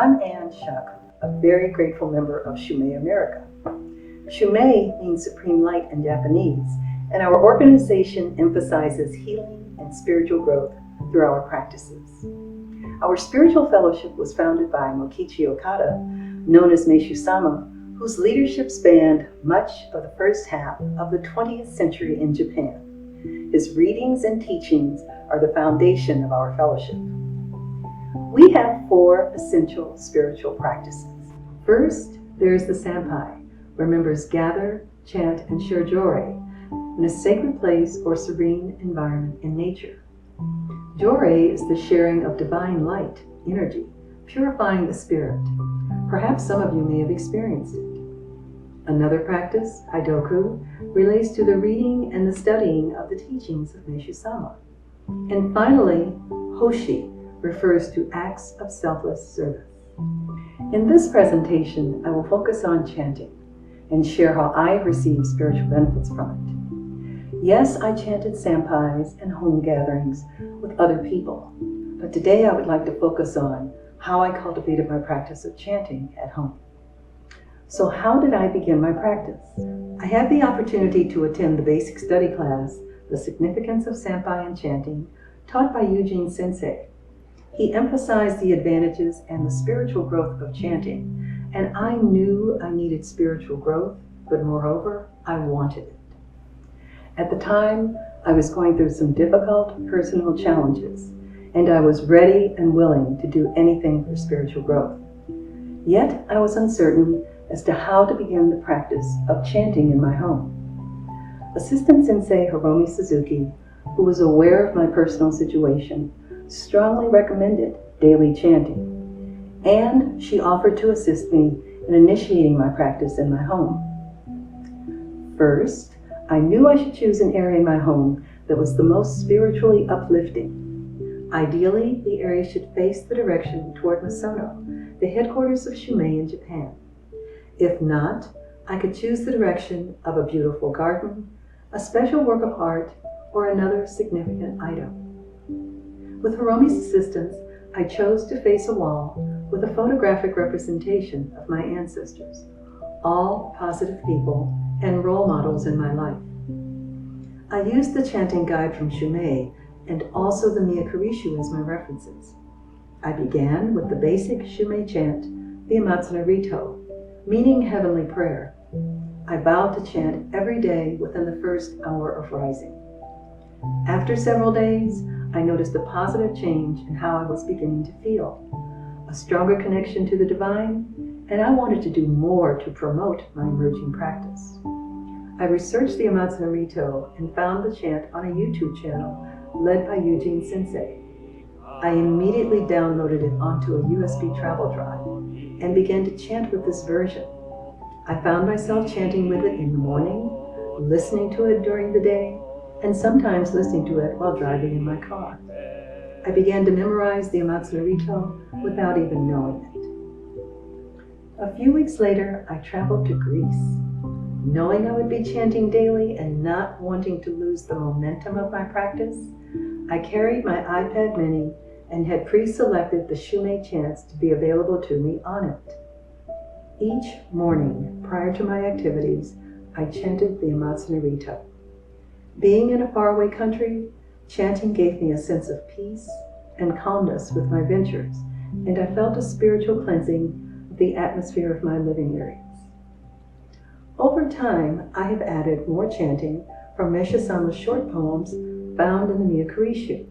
I'm Ann Shuck, a very grateful member of Shumei America. Shumei means Supreme Light in Japanese, and our organization emphasizes healing and spiritual growth through our practices. Our spiritual fellowship was founded by Mokichi Okada, known as Meishu-sama, whose leadership spanned much of the first half of the 20th century in Japan. His readings and teachings are the foundation of our fellowship. We have 4 essential spiritual practices. First, there is the Sampai, where members gather, chant, and share jore in a sacred place or serene environment in nature. Jore is the sharing of divine light, energy, purifying the spirit. Perhaps some of you may have experienced it. Another practice, Haidoku, relates to the reading and the studying of the teachings of Meishu-sama. And finally, Hoshi refers to acts of selfless service. In this presentation, I will focus on chanting and share how I have received spiritual benefits from it. Yes, I chanted sampais and home gatherings with other people, but today I would like to focus on how I cultivated my practice of chanting at home. So how did I begin my practice? I had the opportunity to attend the basic study class, The Significance of Sampai and Chanting, taught by Eugene Sensei. He emphasized the advantages and the spiritual growth of chanting, and I knew I needed spiritual growth, but moreover, I wanted it. At the time, I was going through some difficult personal challenges, and I was ready and willing to do anything for spiritual growth. Yet, I was uncertain as to how to begin the practice of chanting in my home. Assistant Sensei Hiromi Suzuki, who was aware of my personal situation, strongly recommended daily chanting, and she offered to assist me in initiating my practice in my home. First, I knew I should choose an area in my home that was the most spiritually uplifting. Ideally, the area should face the direction toward Masono, the headquarters of Shumei in Japan. If not, I could choose the direction of a beautiful garden, a special work of art, or another significant item. With Hiromi's assistance, I chose to face a wall with a photographic representation of my ancestors, all positive people and role models in my life. I used the chanting guide from Shumei and also the Miyakurishu as my references. I began with the basic Shumei chant, the Amatsuna Rito, meaning heavenly prayer. I vowed to chant every day within the first hour of rising. After several days, I noticed a positive change in how I was beginning to feel, a stronger connection to the divine, and I wanted to do more to promote my emerging practice. I researched the Amatsuna Rito and found the chant on a YouTube channel led by Eugene Sensei. I immediately downloaded it onto a USB travel drive and began to chant with this version. I found myself chanting with it in the morning, listening to it during the day, and sometimes listening to it while driving in my car. I began to memorize the Amatsuna Rito without even knowing it. A few weeks later, I traveled to Greece. Knowing I would be chanting daily and not wanting to lose the momentum of my practice, I carried my iPad mini and had pre-selected the Shumei chants to be available to me on it. Each morning, prior to my activities, I chanted the Amatsuna Rito. Being in a faraway country, chanting gave me a sense of peace and calmness with my ventures, and I felt a spiritual cleansing of the atmosphere of my living areas. Over time, I have added more chanting from Meishu-sama's short poems found in the Miyakurishu.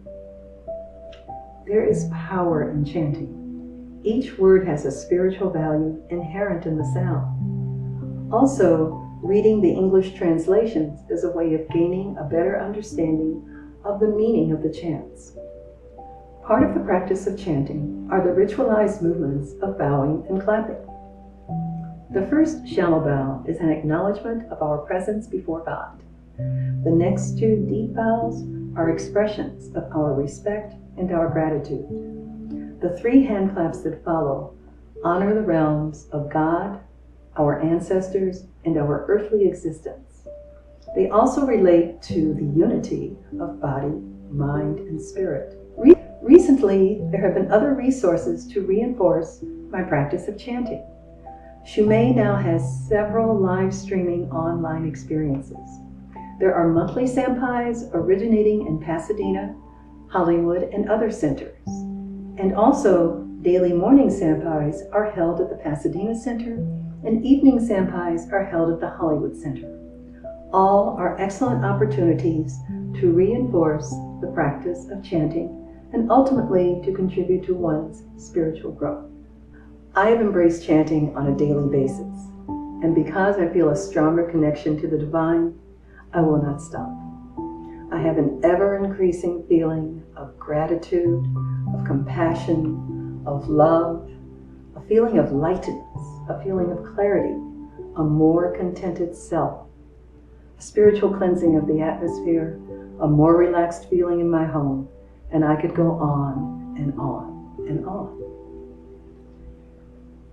There is power in chanting. Each word has a spiritual value inherent in the sound. Also, reading the English translations is a way of gaining a better understanding of the meaning of the chants. Part of the practice of chanting are the ritualized movements of bowing and clapping. The first shallow bow is an acknowledgement of our presence before God. The next 2 deep bows are expressions of our respect and our gratitude. The 3 hand claps that follow honor the realms of God, our ancestors, and our earthly existence. They also relate to the unity of body, mind, and spirit. Recently, there have been other resources to reinforce my practice of chanting. Shumei now has several live streaming online experiences. There are monthly senpais originating in Pasadena, Hollywood, and other centers. And also, daily morning senpais are held at the Pasadena Center, and evening senpais are held at the Hollywood Center. All are excellent opportunities to reinforce the practice of chanting and ultimately to contribute to one's spiritual growth. I have embraced chanting on a daily basis, and because I feel a stronger connection to the divine, I will not stop. I have an ever-increasing feeling of gratitude, of compassion, of love, a feeling of lightness, a feeling of clarity, a more contented self, a spiritual cleansing of the atmosphere, a more relaxed feeling in my home, and I could go on and on and on.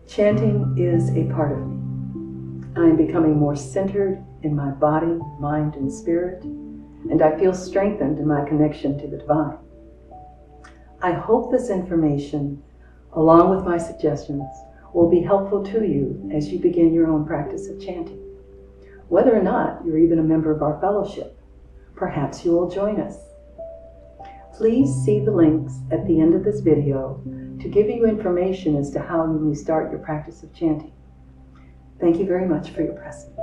Chanting is a part of me. I am becoming more centered in my body, mind, and spirit, and I feel strengthened in my connection to the divine. I hope this information, along with my suggestions, will be helpful to you as you begin your own practice of chanting. Whether or not you're even a member of our fellowship, perhaps you will join us. Please see the links at the end of this video to give you information as to how you may start your practice of chanting. Thank you very much for your presence.